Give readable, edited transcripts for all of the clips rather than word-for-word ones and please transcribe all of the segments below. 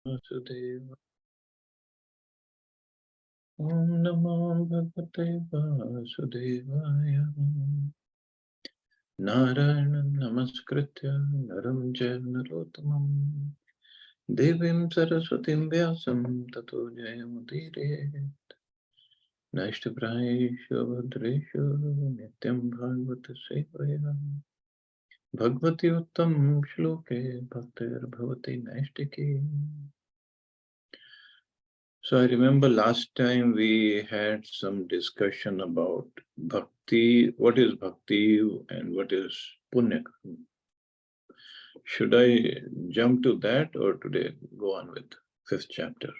Vasudeva. Om Namo Bhagavate Vasudevaya. Narayanam Namaskritya Naram Jaiva Narottamam Devim Saraswatim Vyasam Tato Jayamudire Naishtapraishu Bhadreshu Nityam Bhagavata Sevaya Bhagavati Uttam Shloke Bhaktir Bhavati Naishtiki. So I remember last time we had some discussion about bhakti, what is bhakti and what is punya. Should I jump to that or today go on with 5th chapter?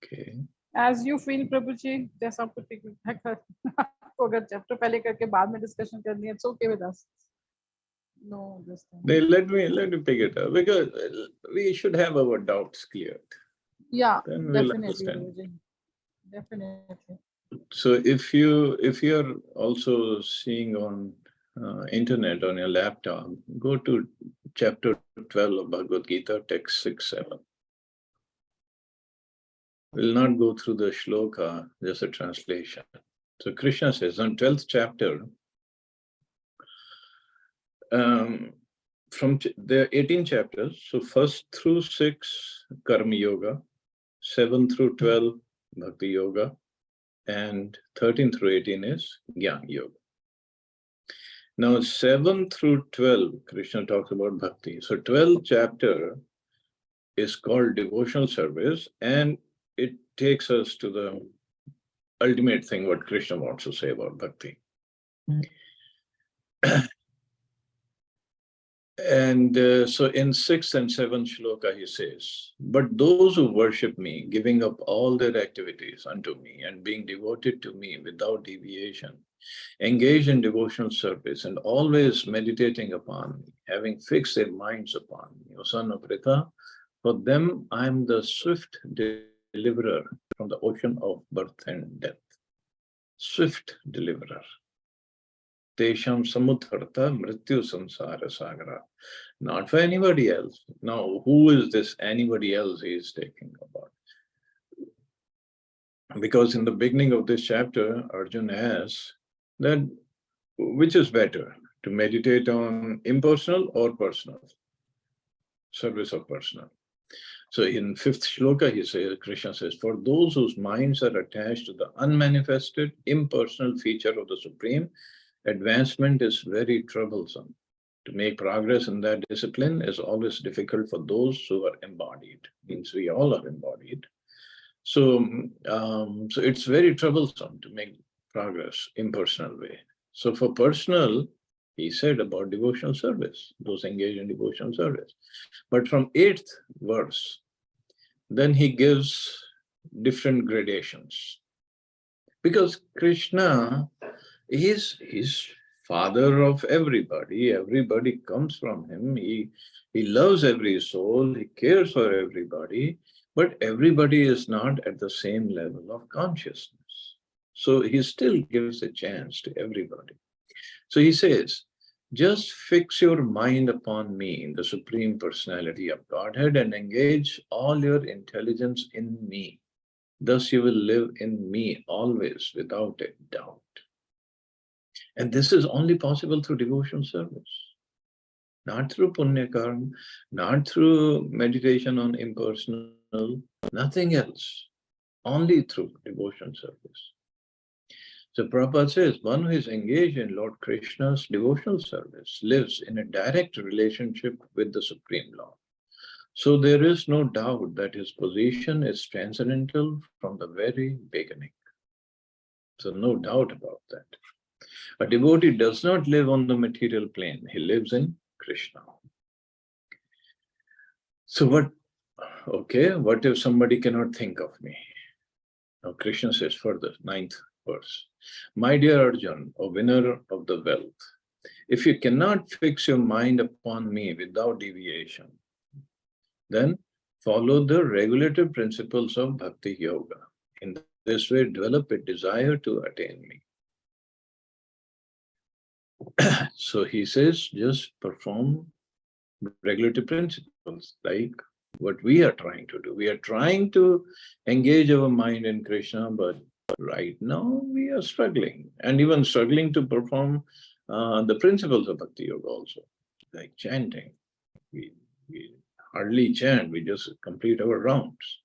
Okay. As you feel, Prabhuji, जैसा आपको ठीक लगता है आपको अगर chapter पहले करके बाद में डिस्कशन करनी है, it's okay with us. No, this time. Let me pick it up because we should have our doubts cleared. Yeah, Then we'll definitely, understand. Prabhuji. Definitely. So if you're also seeing on internet on your laptop, go to chapter 12 of Bhagavad Gita, text 6-7. We'll not go through the shloka, just a translation. So Krishna says on 12th chapter, from there are 18 chapters. So 1st through 6, Karma Yoga, 7 through 12, Bhakti Yoga, and 13 through 18 is Jnana Yoga. Now 7 through 12, Krishna talks about Bhakti. So 12th chapter is called devotional service, and it takes us to the ultimate thing what Krishna wants to say about bhakti. And so in 6th and 7th shloka he says, but those who worship me, giving up all their activities unto me and being devoted to me without deviation, engaged in devotional service and always meditating upon me, having fixed their minds upon me, O son of Pritha, for them I am the swift deliverer from the ocean of birth and death. Swift deliverer. Tesham samudharta mrityu samsara sagara. Not for anybody else. Now, who is this anybody else he is talking about? Because in the beginning of this chapter, Arjuna asks that which is better, to meditate on impersonal or personal? Service of personal. So in 5th shloka, he says, Krishna says, for those whose minds are attached to the unmanifested, impersonal feature of the Supreme, advancement is very troublesome. To make progress in that discipline is always difficult for those who are embodied. Means we all are embodied. So, so it's very troublesome to make progress impersonal way. So for personal, he said about devotional service, those engaged in devotional service. But from 8th verse, then he gives different gradations. Because Krishna is father of everybody. Everybody comes from him. He loves every soul. He cares for everybody. But everybody is not at the same level of consciousness. So he still gives a chance to everybody. So he says, just fix your mind upon me, the Supreme Personality of Godhead, and engage all your intelligence in me. Thus you will live in me always without a doubt. And this is only possible through devotional service. Not through punya karma, not through meditation on impersonal, nothing else. Only through devotional service. So Prabhupada says, one who is engaged in Lord Krishna's devotional service lives in a direct relationship with the Supreme Lord. So there is no doubt that his position is transcendental from the very beginning. So no doubt about that. A devotee does not live on the material plane. He lives in Krishna. So what if somebody cannot think of me? Now Krishna says further, 9th verse. My dear Arjun, O winner of the wealth, if you cannot fix your mind upon me without deviation, then follow the regulative principles of Bhakti Yoga. In this way develop a desire to attain me. So he says, just perform regulative principles like what we are trying to do. We are trying to engage our mind in Krishna, but right now we are struggling, and even struggling to perform the principles of Bhakti Yoga also, like chanting. We hardly chant, we just complete our rounds.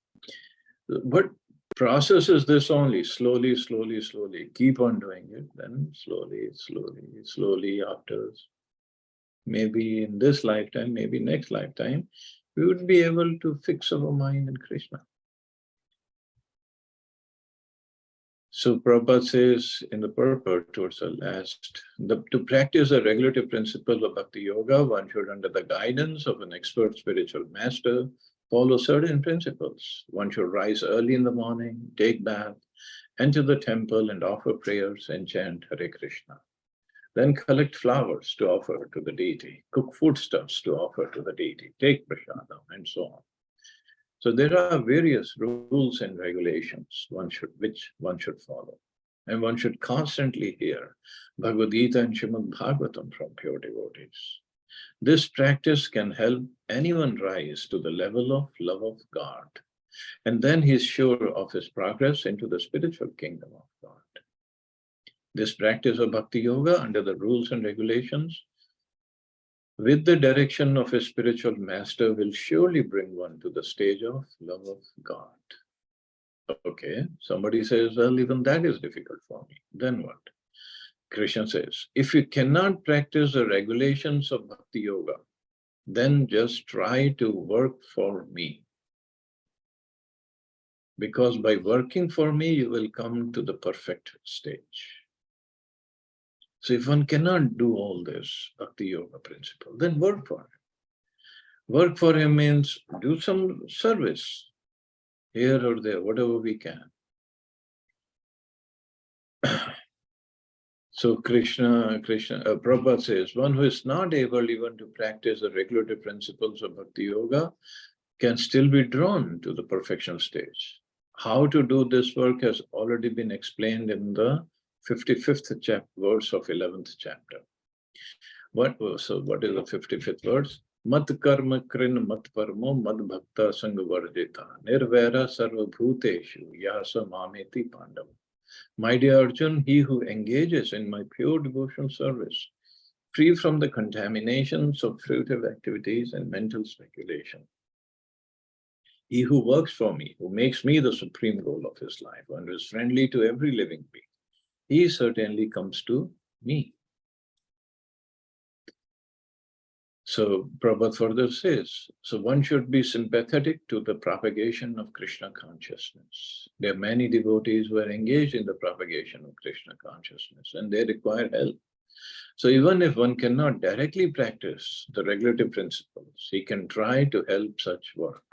But process is this only, slowly, slowly, slowly, keep on doing it, then slowly, slowly, slowly, after maybe in this lifetime, maybe next lifetime, we would be able to fix our mind in Krishna. So Prabhupada says in the purport towards the last, to practice the regulative principle of Bhakti Yoga, one should, under the guidance of an expert spiritual master, follow certain principles. One should rise early in the morning, take bath, enter the temple and offer prayers and chant Hare Krishna. Then collect flowers to offer to the deity, cook foodstuffs to offer to the deity, take prasadam, and so on. So there are various rules and regulations which one should follow. And one should constantly hear Bhagavad Gita and Srimad Bhagavatam from pure devotees. This practice can help anyone rise to the level of love of God. And then he is sure of his progress into the spiritual kingdom of God. This practice of Bhakti Yoga under the rules and regulations with the direction of a spiritual master will surely bring one to the stage of love of God. Okay, somebody says, well, even that is difficult for me. Then what? Krishna says, if you cannot practice the regulations of Bhakti Yoga, then just try to work for me. Because by working for me, you will come to the perfect stage. So if one cannot do all this Bhakti Yoga principle, then work for him. Work for him means do some service here or there, whatever we can. So Prabhupada says, one who is not able even to practice the regulative principles of Bhakti Yoga can still be drawn to the perfection stage. How to do this work has already been explained in the 55th verse of 11th chapter. So what is the 55th verse? Mat karma krin mat parmo mad bhakta sangha varjita nirvaira sarva bhuteshu yasa mameti pandava. My dear Arjun, he who engages in my pure devotional service, free from the contaminations of fruitive activities and mental speculation, he who works for me, who makes me the supreme goal of his life, and is friendly to every living being, he certainly comes to me. So Prabhupada further says, so one should be sympathetic to the propagation of Krishna consciousness. There are many devotees who are engaged in the propagation of Krishna consciousness and they require help. So even if one cannot directly practice the regulative principles, he can try to help such work.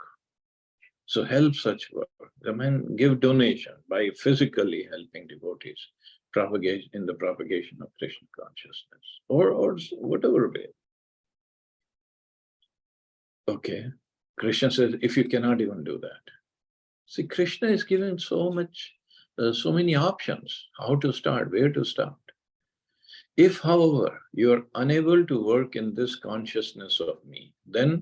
So help such work. The man give donation by physically helping devotees propagate in the propagation of Krishna consciousness or whatever way. Okay, Krishna says, if you cannot even do that. See, Krishna is giving so many options, how to start, where to start. If, however, you are unable to work in this consciousness of me, then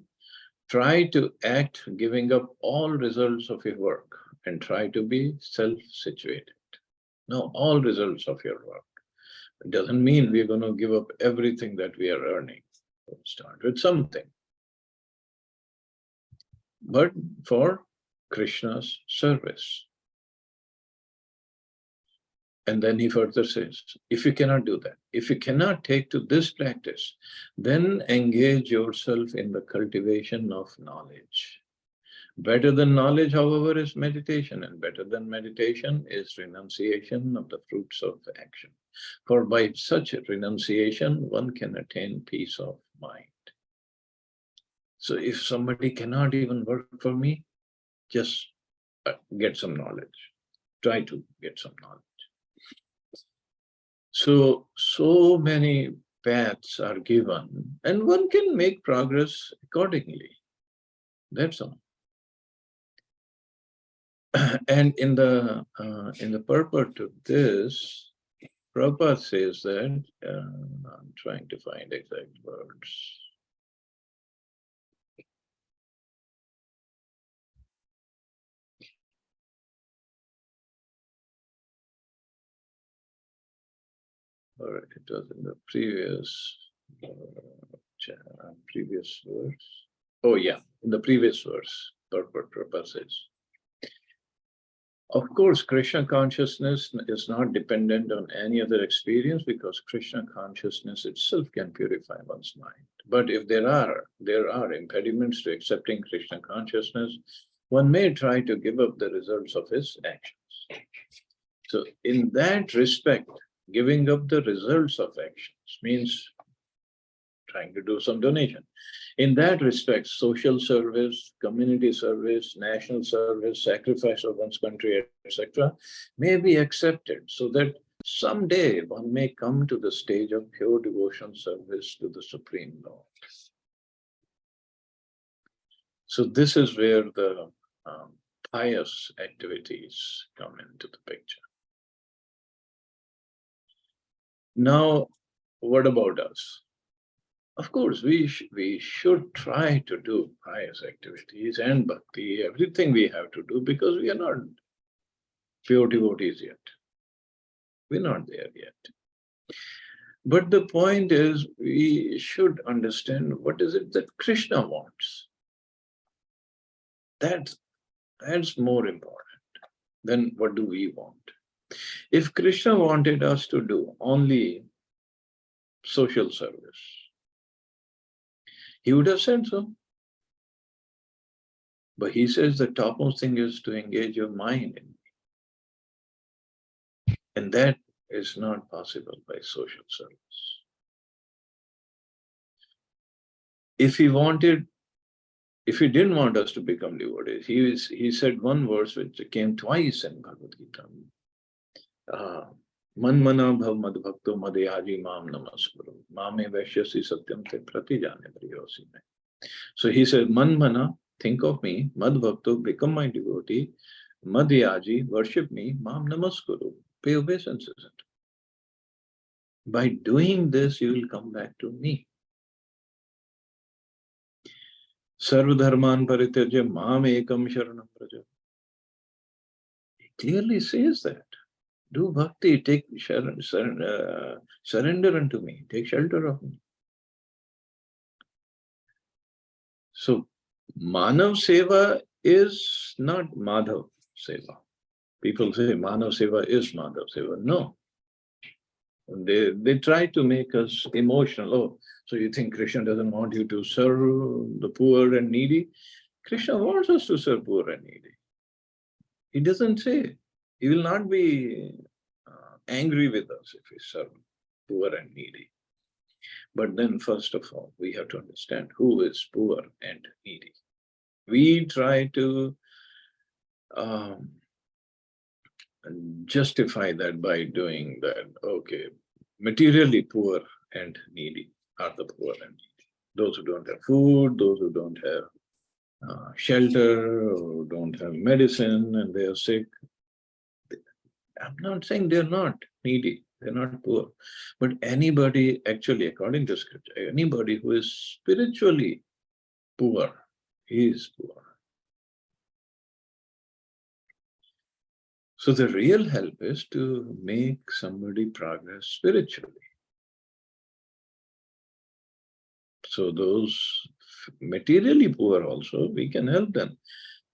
try to act giving up all results of your work and try to be self-situated. Now, all results of your work. It doesn't mean we're going to give up everything that we are earning. We'll start with something. But for Krishna's service. And then he further says, if you cannot do that, if you cannot take to this practice, then engage yourself in the cultivation of knowledge. Better than knowledge, however, is meditation, and better than meditation is renunciation of the fruits of action. For by such renunciation, one can attain peace of mind. So if somebody cannot even work for me, just get some knowledge. Try to get some knowledge. So many paths are given, and one can make progress accordingly. That's all. And in the purport to this, Prabhupada says that, I'm trying to find exact words. Or it was in the previous verse. Oh yeah, in the previous verse, Prabhupada says, of course, Krishna consciousness is not dependent on any other experience because Krishna consciousness itself can purify one's mind. But if there are impediments to accepting Krishna consciousness, one may try to give up the results of his actions. So in that respect, giving up the results of actions means trying to do some donation. In that respect, social service, community service, national service, sacrifice of one's country, etc., may be accepted so that someday one may come to the stage of pure devotion service to the Supreme Lord. So this is where the pious activities come into the picture. Now, what about us? Of course, we should try to do pious activities and bhakti, everything we have to do, because we are not pure devotees yet. We're not there yet. But the point is, we should understand what is it that Krishna wants. That's more important than what do we want. If Krishna wanted us to do only social service, he would have said so. But he says the topmost thing is to engage your mind in me. And that is not possible by social service. If he didn't want us to become devotees, he said one verse which came twice in Bhagavad Gita. Man mana bhav mad bhakto madhyaji mam namaskuru. Mame vaishyasi satyam te pratijane priyosi me. So he said, man mana, think of me, mad bhakto, become my devotee, madhyaji, worship me, mam namaskuru, pay obeisances. By doing this, you will come back to me. Sarva dharman parityaja mam ekam sharanam praja. He clearly says that. Do bhakti, take surrender unto me, take shelter of me. So, Manav Seva is not Madhav Seva. People say Manav Seva is Madhav Seva. No. They try to make us emotional. Oh, so you think Krishna doesn't want you to serve the poor and needy? Krishna wants us to serve poor and needy. He doesn't say. He will not be angry with us if we serve poor and needy. But then, first of all, we have to understand who is poor and needy. We try to justify that by doing that. Okay, materially poor and needy are the poor and needy. Those who don't have food, those who don't have shelter, or don't have medicine, and they are sick. I'm not saying they're not needy, they're not poor. But anybody, actually, according to scripture, anybody who is spiritually poor, he is poor. So the real help is to make somebody progress spiritually. So those materially poor also, we can help them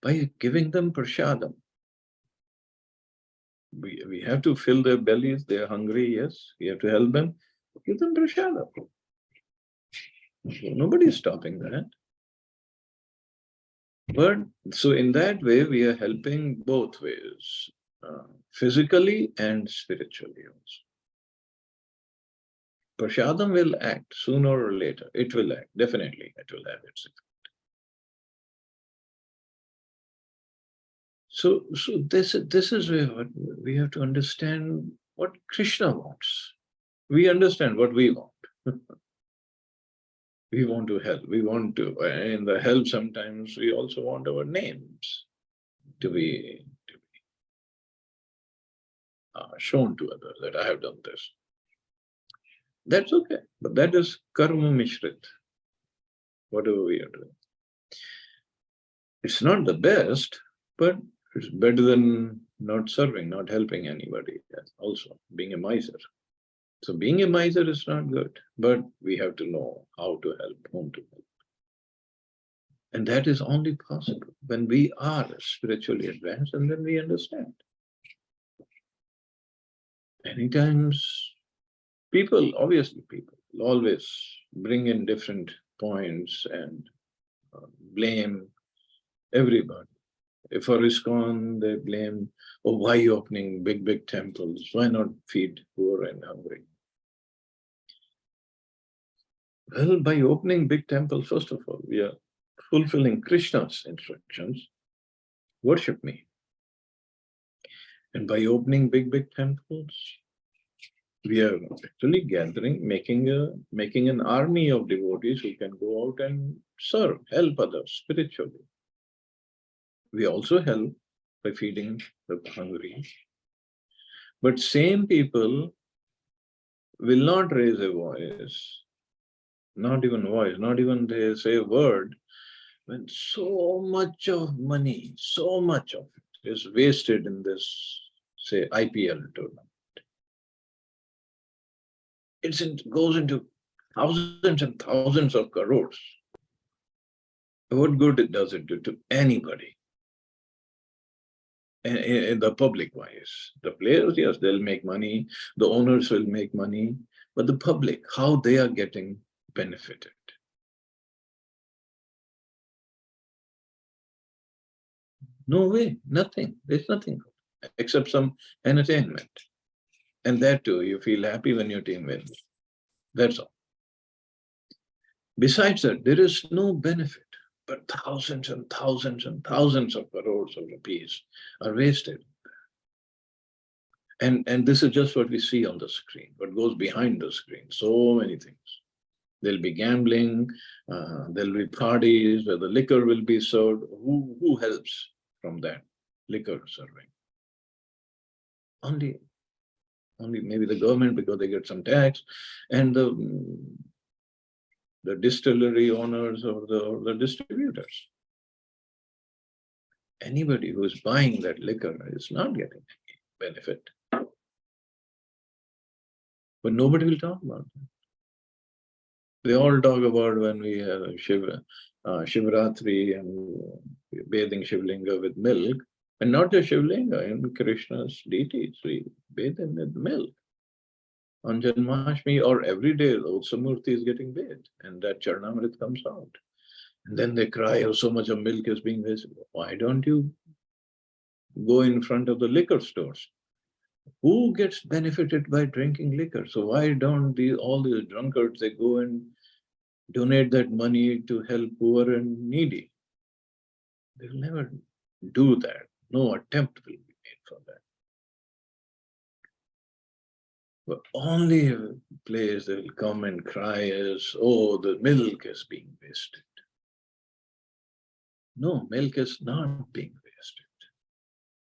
by giving them prashadam. We have to fill their bellies, they're hungry, yes, we have to help them, give them prashadam. So nobody is stopping that. But so in that way, we are helping both ways, physically and spiritually also. Prashadam will act sooner or later. It will act, definitely it will have its effect. So this is where we have to understand what Krishna wants. We understand what we want. We want to help. We want to, in the help sometimes we also want our names to be shown to others that I have done this. That's okay, but that is karma mishrit, whatever we are doing. It's not the best, but it's better than not serving, not helping anybody. That's also being a miser. So being a miser is not good, but we have to know how to help, whom to help. And that is only possible when we are spiritually advanced, and then we understand. Many times people, obviously people, always bring in different points and blame everybody. If for ISKCON, they blame, oh, why are you opening big temples? Why not feed poor and hungry? Well, by opening big temples, first of all, we are fulfilling Krishna's instructions. Worship me. And by opening big temples, we are actually gathering, making an army of devotees who can go out and serve, help others spiritually. We also help by feeding the hungry. But same people will not raise a voice, not even they say a word, when so much of money, so much of it is wasted in this, say, IPL tournament. It goes into thousands and thousands of crores. What good does it do to anybody? In the public wise, the players, yes, they'll make money, the owners will make money, but the public, how they are getting benefited? No way, nothing. There's nothing except some entertainment. And that too, you feel happy when your team wins. That's all. Besides that, there is no benefit, but thousands and thousands and thousands of crores of rupees are wasted. And this is just what we see on the screen, what goes behind the screen, so many things. There'll be gambling, there'll be parties where the liquor will be served. Who helps from that liquor serving? Only maybe the government, because they get some tax, and the distillery owners or the distributors. Anybody who is buying that liquor is not getting any benefit. But nobody will talk about it. They all talk about when we have Shivratri and bathing Shivlinga with milk, and not just Shivlinga, in Krishna's deities, we bathe them with milk. On Janmashtami or every day, the Utsamurti is getting bathed, and that Charnamrit comes out. And then they cry, oh, so much of milk is being wasted. Why don't you go in front of the liquor stores? Who gets benefited by drinking liquor? So why don't all these drunkards, they go and donate that money to help poor and needy? They will never do that. No attempt will be made for that. But only place they will come and cry is, oh, the milk is being wasted. No, milk is not being wasted.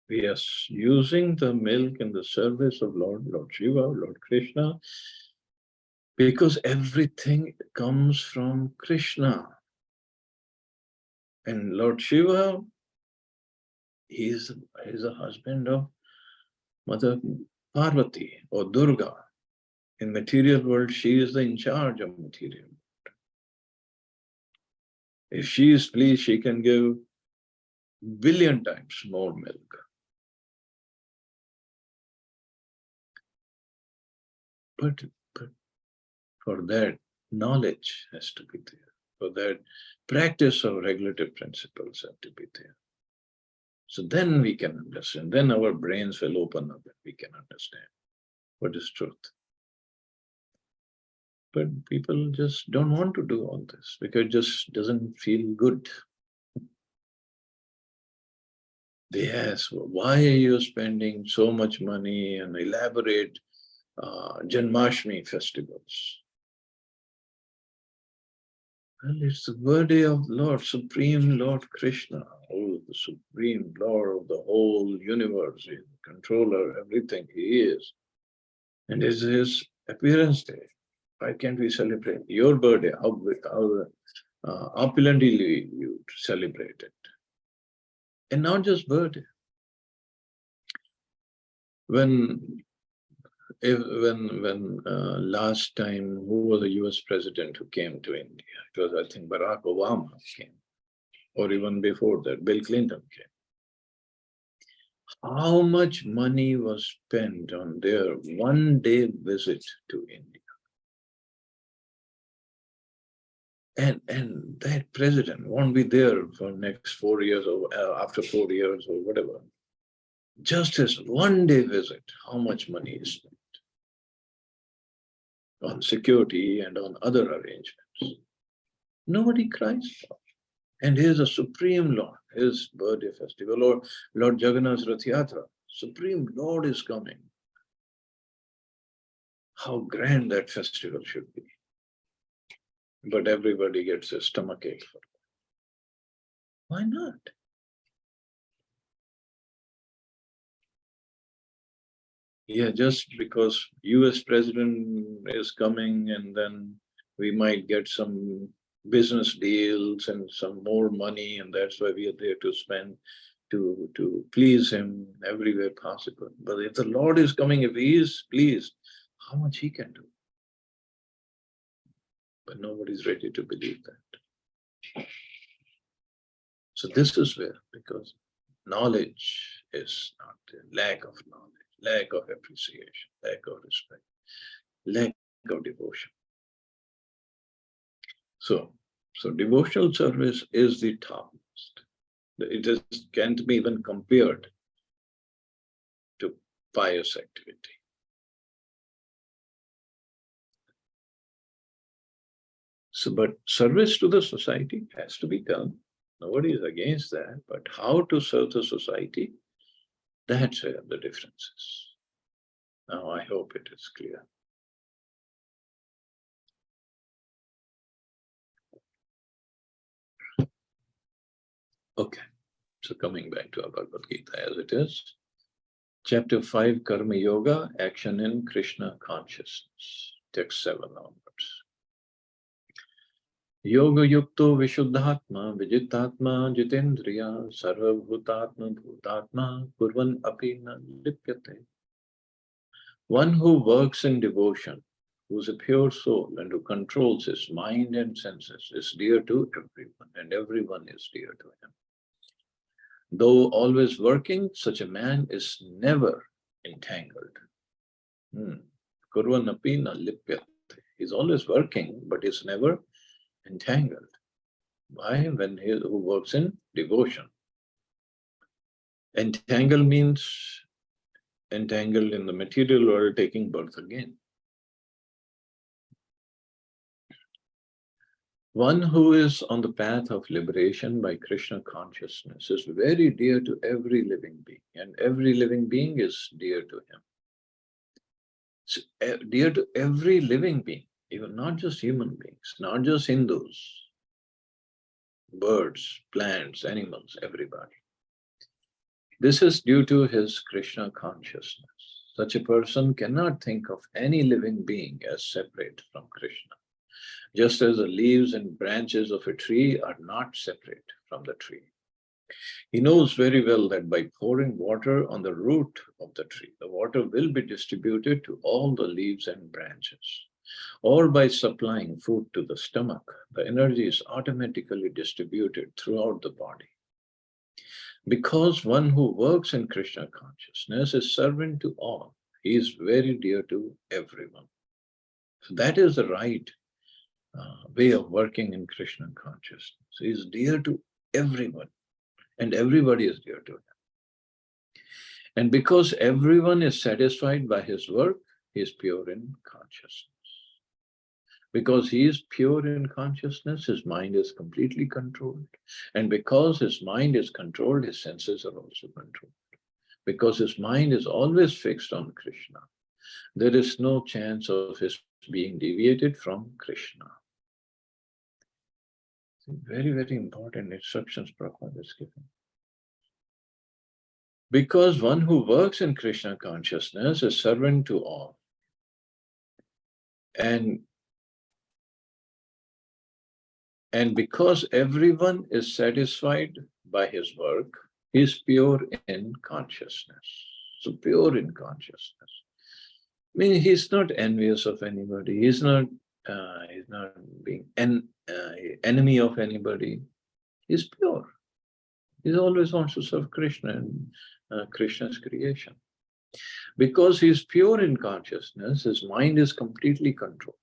We are using the milk in the service of Lord Shiva, Lord Krishna, because everything comes from Krishna. And Lord Shiva, he is a husband of Mother Parvati or Durga. In material world, she is in charge of material world. If she is pleased, she can give billion times more milk. But for that, knowledge has to be there. For that, practice of regulative principles have to be there. So then we can understand. Then our brains will open up and we can understand what is truth. But people just don't want to do all this because it just doesn't feel good. They ask, why are you spending so much money on elaborate Janmashtami festivals? Well, it's the birthday of Lord, Supreme Lord Krishna. Oh, the Supreme Lord of the whole universe, He is the controller, everything He is. And it's His appearance day. Why can't we celebrate your birthday? How opulently you celebrate it. And not just birthday. When last time, who was the US president who came to India? It was, I think, Barack Obama came, or even before that, Bill Clinton came. How much money was spent on their one-day visit to India? And that president won't be there for next 4 years or after 4 years or whatever. Just as one-day visit, how much money is spent on security and on other arrangements? Nobody cries for. And here's a Supreme Lord, his birthday festival, or Lord Jagannath's Rath Yatra. Supreme Lord is coming. How grand that festival should be. But everybody gets a stomachache for it. Why not? Yeah, just because US president is coming and then we might get some business deals and some more money, and that's why we are there to spend to please him every way possible. But if the Lord is coming, if he is pleased, how much he can do? But nobody's ready to believe that. So this is where, because knowledge is not there, lack of knowledge, lack of appreciation, lack of respect, lack of devotion. So devotional service is the topmost. It can't be even compared to pious activity. So, but service to the society has to be done. Nobody is against that, but how to serve the society, that's where the difference is. Now, I hope it is clear. Okay, so coming back to our Bhagavad Gita as it is, Chapter 5, Karma Yoga, Action in Krishna Consciousness, text 7 onwards. Yoga Yukto Vishuddhatma, Vijitatma, Jitendriya, Sarva Bhutatma, Bhutatma, Kurvan Apina Lipyate. One who works in devotion, who is a pure soul and who controls his mind and senses, is dear to everyone, and everyone is dear to him. Though always working, such a man is never entangled. Kurvan Apina Lipyate. He's always working, but is never entangled. Why? When he who works in devotion. Entangle means entangled in the material world, taking birth again. One who is on the path of liberation by Krishna consciousness is very dear to every living being, and every living being is dear to him. So, dear to every living being, even not just human beings, not just Hindus, birds, plants, animals, everybody. This is due to his Krishna consciousness. Such a person cannot think of any living being as separate from Krishna, just as the leaves and branches of a tree are not separate from the tree. He knows very well that by pouring water on the root of the tree, the water will be distributed to all the leaves and branches. Or by supplying food to the stomach, the energy is automatically distributed throughout the body. Because one who works in Krishna consciousness is servant to all, he is very dear to everyone. So that is the right way of working in Krishna consciousness. He is dear to everyone, and everybody is dear to him. And because everyone is satisfied by his work, he is pure in consciousness. Because he is pure in consciousness, his mind is completely controlled. And because his mind is controlled, his senses are also controlled. Because his mind is always fixed on Krishna, there is no chance of his being deviated from Krishna. Very, very important instructions Prabhupada is giving. Because one who works in Krishna consciousness is servant to all. And because everyone is satisfied by his work, he is pure in consciousness. So pure in consciousness. I mean, he's not envious of anybody. He's not being an enemy of anybody. He's pure. He always wants to serve Krishna and Krishna's creation. Because he's pure in consciousness, his mind is completely controlled.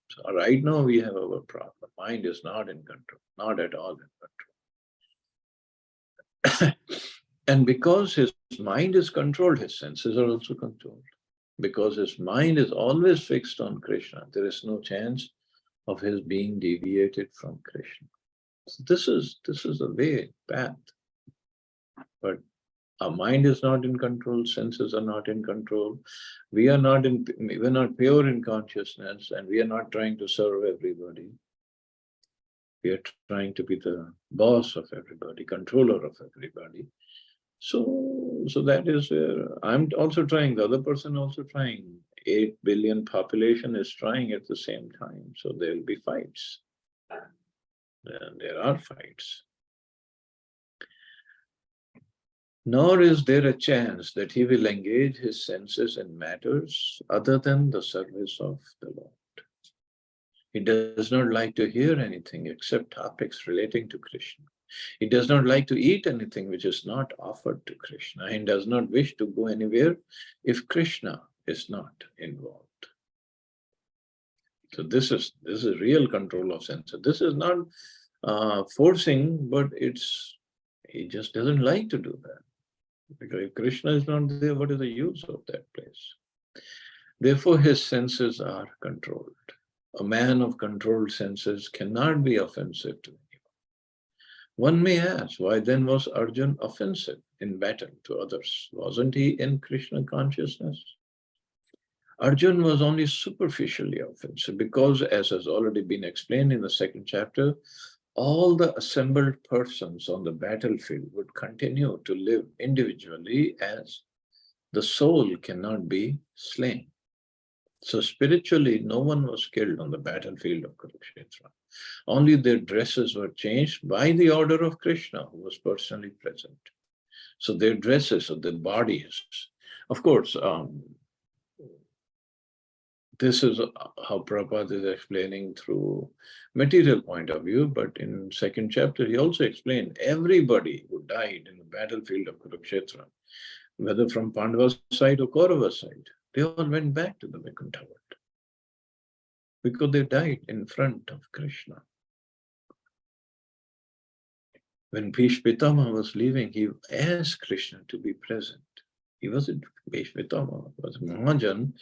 So right now we have our problem. Mind is not in control, not at all in control. And because his mind is controlled, his senses are also controlled. Because his mind is always fixed on Krishna, there is no chance of his being deviated from Krishna. So this is the way, path. But our mind is not in control, senses are not in control. We're not pure in consciousness, and we are not trying to serve everybody. We are trying to be the boss of everybody, controller of everybody. So that is where I'm also trying, the other person also trying. 8 billion population is trying at the same time. So there will be fights. And there are fights. Nor is there a chance that he will engage his senses in matters other than the service of the Lord. He does not like to hear anything except topics relating to Krishna. He does not like to eat anything which is not offered to Krishna, and does not wish to go anywhere if Krishna is not involved. So this is real control of senses. This is not forcing, but he just doesn't like to do that. Because if Krishna is not there, what is the use of that place? Therefore, his senses are controlled. A man of controlled senses cannot be offensive to anyone. One may ask, why then was Arjun offensive in battle to others? Wasn't he in Krishna consciousness? Arjun was only superficially offensive because, as has already been explained in the second chapter, all the assembled persons on the battlefield would continue to live individually, as the soul cannot be slain. So spiritually, no one was killed on the battlefield of Kurukshetra. Only their dresses were changed by the order of Krishna, who was personally present. So their dresses, or their bodies, of course, this is how Prabhupada is explaining through material point of view, but in second chapter, he also explained everybody who died in the battlefield of Kurukshetra, whether from Pandava's side or Kaurava's side, they all went back to the Vaikuntha world because they died in front of Krishna. When Bhishma Pitama was leaving, he asked Krishna to be present. He wasn't Bhishma Pitama, it was Mahajan.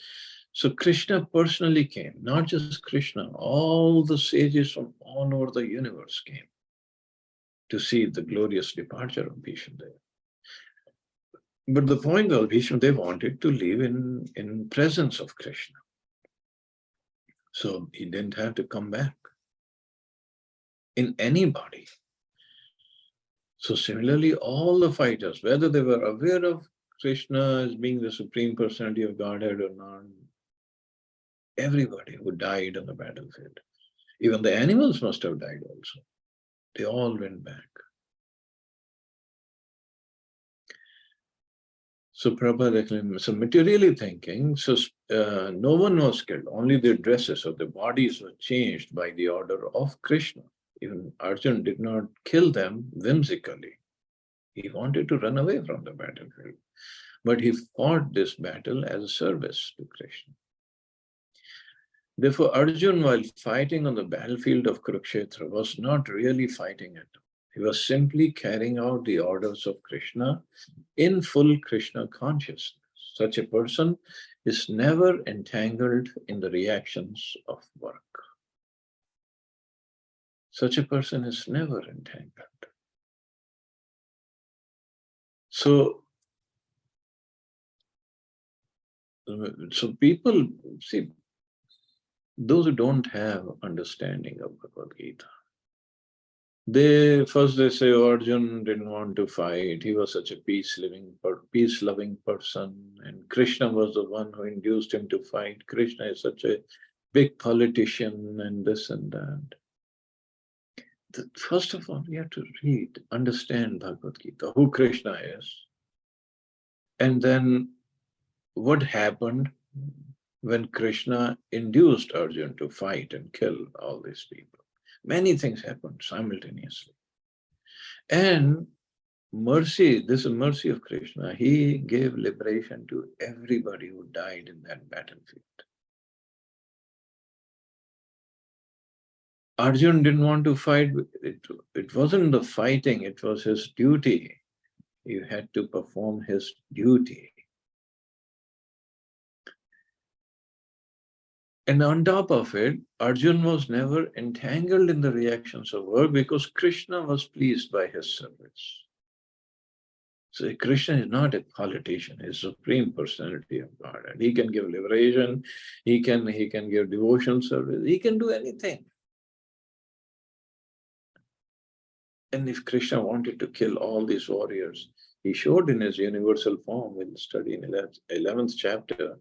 So Krishna personally came, not just Krishna, all the sages from all over the universe came to see the glorious departure of Bhishma Deva. But the point was, Bhishma Deva wanted to live in presence of Krishna. So he didn't have to come back in any body. So similarly, all the fighters, whether they were aware of Krishna as being the Supreme Personality of Godhead or not, everybody who died on the battlefield, even the animals must have died also. They all went back. So Prabhupada, so materially thinking, so no one was killed, only their dresses or their bodies were changed by the order of Krishna. Even Arjuna did not kill them whimsically. He wanted to run away from the battlefield, but he fought this battle as a service to Krishna. Therefore, Arjuna, while fighting on the battlefield of Kurukshetra, was not really fighting at all. He was simply carrying out the orders of Krishna in full Krishna consciousness. Such a person is never entangled in the reactions of work. Such a person is never entangled. So people, see, those who don't have understanding of Bhagavad Gita, They say Arjun didn't want to fight. He was such a peace-loving person, and Krishna was the one who induced him to fight. Krishna is such a big politician, and this and that. First of all, we have to read, understand Bhagavad Gita, who Krishna is, and then what happened when Krishna induced Arjun to fight and kill all these people. Many things happened simultaneously. And mercy, this is mercy of Krishna. He gave liberation to everybody who died in that battlefield. Arjun didn't want to fight. It wasn't the fighting, it was his duty. He had to perform his duty. And on top of it, Arjun was never entangled in the reactions of work because Krishna was pleased by his service. So Krishna is not a politician, he's Supreme Personality of God. And he can give liberation, he can give devotion service, he can do anything. And if Krishna wanted to kill all these warriors, he showed in his universal form, we'll study in 11th chapter,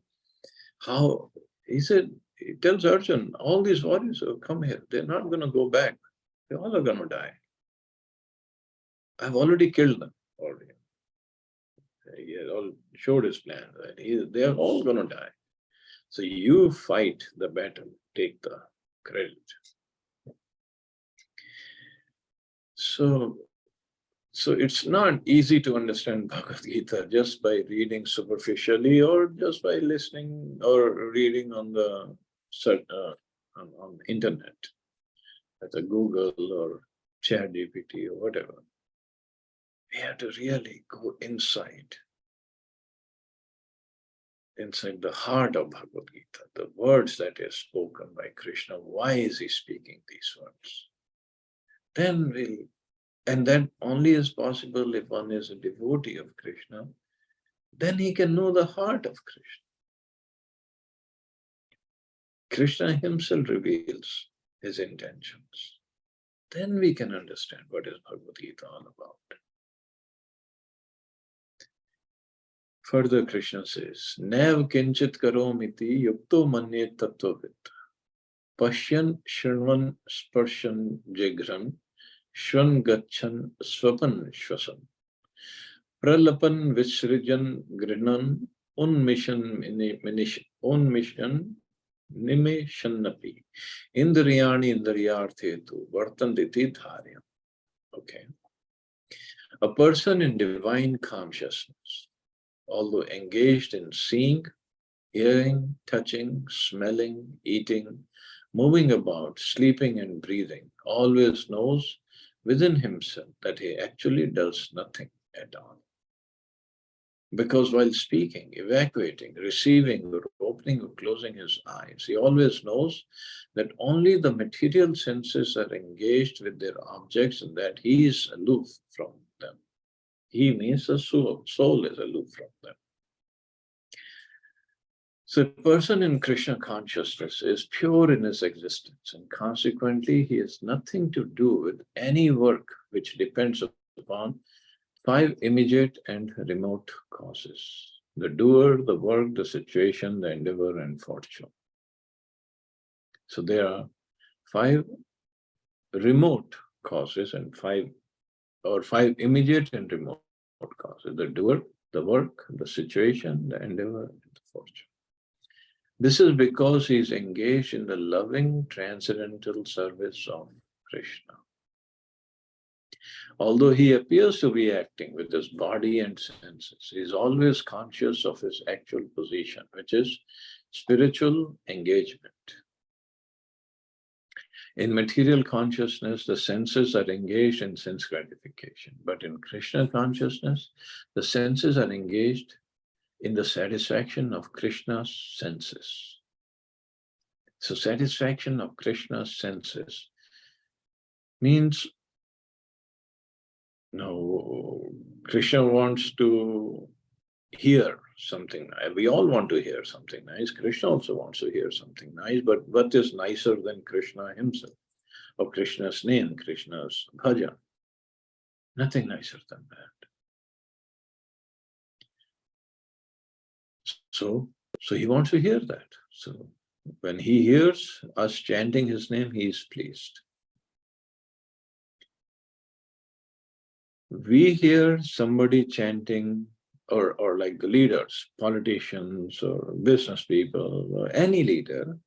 how he said, he tells Arjun, all these warriors who have come here, they're not going to go back. They all are going to die. I've already killed them already. He had all showed his plan, right? They are all going to die. So you fight the battle, take the credit. So it's not easy to understand Bhagavad Gita just by reading superficially or just by listening or reading on the on the internet, at the Google or ChatGPT or whatever. We have to really go inside the heart of Bhagavad Gita, the words that are spoken by Krishna. Why is he speaking these words? And that only is possible if one is a devotee of Krishna, then he can know the heart of Krishna. Krishna himself reveals his intentions. Then we can understand what is Bhagavad Gita all about. Further, Krishna says, Nev kinchit karomiti yukto manye tattvavit. Pashyan shrinvan sparshan jigran shvan gachan swapan shvasan. Pralapan visrijan grinan unmishan nimishannapi. Indriyani indriyarthetu vartanditi dharyam. Okay. A person in divine consciousness, although engaged in seeing, hearing, touching, smelling, eating, moving about, sleeping and breathing, always knows within himself that he actually does nothing at all. Because while speaking, evacuating, receiving, or opening or closing his eyes, he always knows that only the material senses are engaged with their objects and that he is aloof from them. He means the soul is aloof from them. So a person in Krishna consciousness is pure in his existence, and consequently he has nothing to do with any work which depends upon 5 immediate and remote causes: the doer, the work, the situation, the endeavor, and fortune. So there are 5 remote causes and 5 immediate and remote causes: the doer, the work, the situation, the endeavor, and the fortune. This is because he is engaged in the loving transcendental service of Krishna. Although he appears to be acting with his body and senses, he is always conscious of his actual position, which is spiritual engagement. In material consciousness, the senses are engaged in sense gratification, but in Krishna consciousness, the senses are engaged in the satisfaction of Krishna's senses. So satisfaction of Krishna's senses means, Krishna wants to hear something nice. We all want to hear something nice. Krishna also wants to hear something nice, but what is nicer than Krishna himself? of Krishna's name, Krishna's bhajan. Nothing nicer than that. So he wants to hear that. So when he hears us chanting his name, he is pleased. We hear somebody chanting, or like the leaders, politicians or business people or any leader,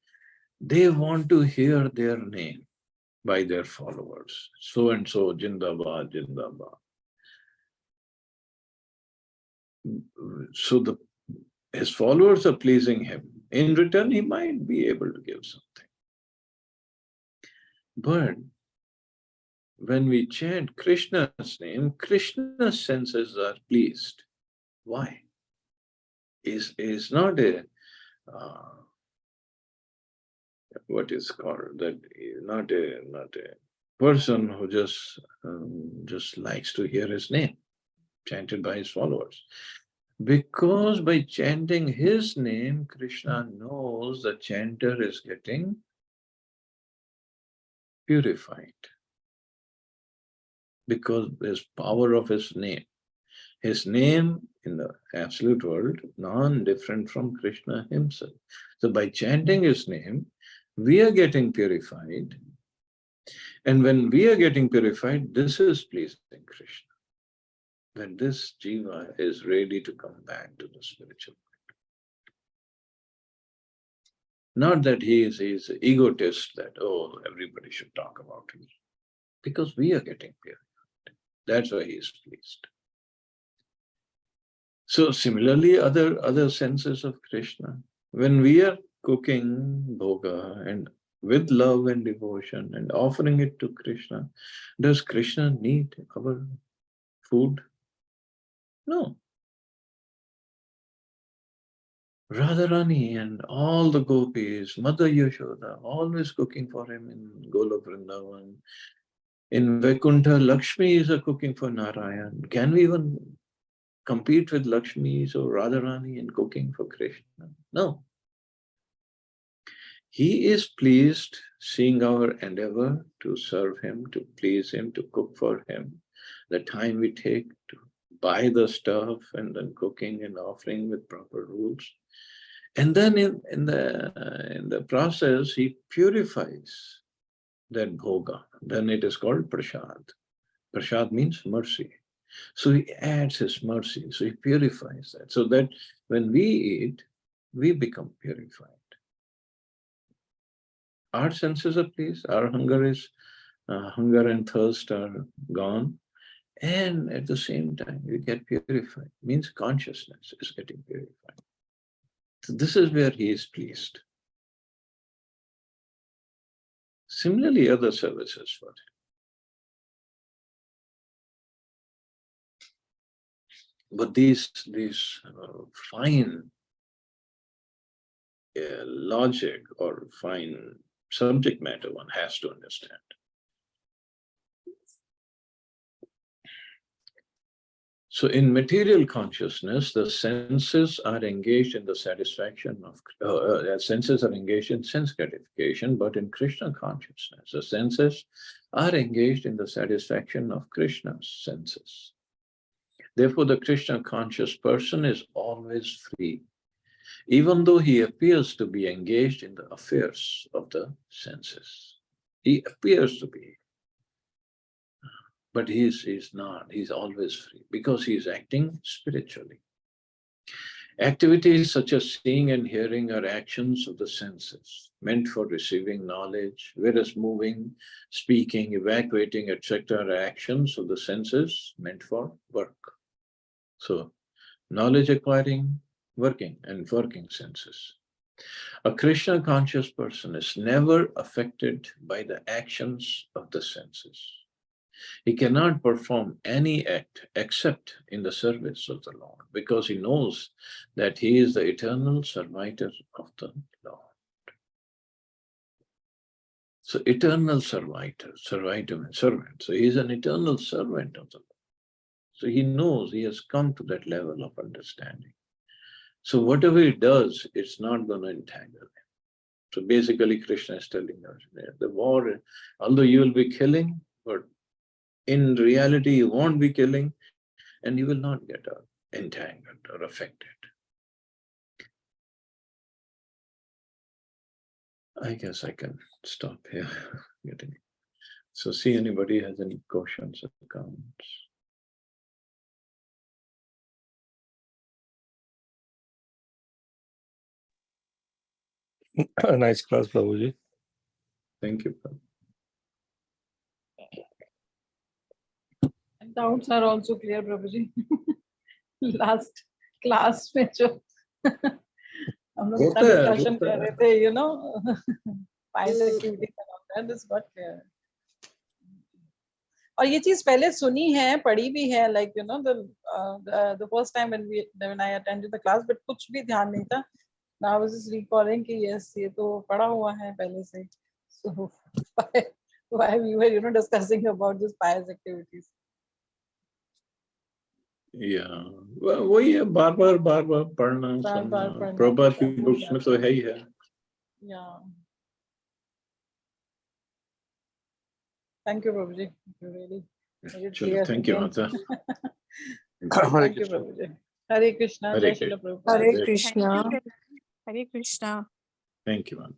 they want to hear their name by their followers. So and so, Jindabad, Jindabad. So his followers are pleasing him. In return, he might be able to give something. But when we chant Krishna's name, Krishna's senses are pleased. Why? Is not a what is called that? Not a person who just likes to hear his name chanted by his followers. Because by chanting his name, Krishna knows the chanter is getting purified. Because there's power of his name. His name in the absolute world, non-different from Krishna himself. So by chanting his name, we are getting purified. And when we are getting purified, this is pleasing Krishna. That this jiva is ready to come back to the spiritual world. Not that he is an egotist that, oh, everybody should talk about me. Because we are getting purified. That's why he is pleased. So similarly, other senses of Krishna, when we are cooking bhoga and with love and devotion and offering it to Krishna, does Krishna need our food? No. Radharani and all the gopis, Mother Yashoda, always cooking for him in Gola Vrindavan. In Vaikuntha, Lakshmi is cooking for Narayan. Can we even compete with Lakshmi or Radharani in cooking for Krishna? No. He is pleased seeing our endeavor to serve him, to please him, to cook for him. The time we take to buy the stuff and then cooking and offering with proper rules. And then in the process, he purifies that bhoga. Then it is called prasad. Prasad means mercy. So he adds his mercy. So he purifies that. So that when we eat, we become purified. Our senses are pleased. Our hunger and thirst are gone. And at the same time, we get purified. Means consciousness is getting purified. So this is where he is pleased. Similarly, other services for him. But these fine logic or fine subject matter one has to understand. So in material consciousness, the senses are engaged in the satisfaction of, senses are engaged in sense gratification, but in Krishna consciousness, the senses are engaged in the satisfaction of Krishna's senses. Therefore, the Krishna conscious person is always free, even though he appears to be engaged in the affairs of the senses. He appears to be, but he's not. He's always free because he is acting spiritually. Activities such as seeing and hearing are actions of the senses, meant for receiving knowledge, whereas moving, speaking, evacuating, etc. are actions of the senses meant for work. So, knowledge acquiring, working, and working senses. A Krishna conscious person is never affected by the actions of the senses. He cannot perform any act except in the service of the Lord, because he knows that he is the eternal servitor of the Lord. So eternal servitor, servant. So he is an eternal servant of the Lord. So he knows, he has come to that level of understanding. So whatever he does, it's not going to entangle him. So basically Krishna is telling us that the war, although you will be killing, but in reality you won't be killing and you will not get entangled or affected. I guess I can stop here. So see anybody has any questions or comments. Nice class, Prabhuji. Thank you. Doubts are also clear, Prabhuji. Last class में जो हम लोग इतना discussion कर रहे थे, you know, pious activities and all that, this got clear. और ये चीज पहले सुनी है, पढ़ी भी है, like you know the first time when I attended the class, but कुछ भी ध्यान नहीं था. Now I was just recalling कि yes, ये तो पढ़ा हुआ है पहले से. So why we were discussing about this pious activities. Yeah, वही है, बार बार पढ़ना सुनना. प्रभुपाद की बुक्स में तो है ही है. Yeah. Thank you, Prabhuji. Really. चलो, thank you, Mata. Thank you, Prabhuji. Hare Krishna. Hare Jai Krishna. Srila Prabhupada. Hare Krishna. Hare Krishna. Thank you, Mata.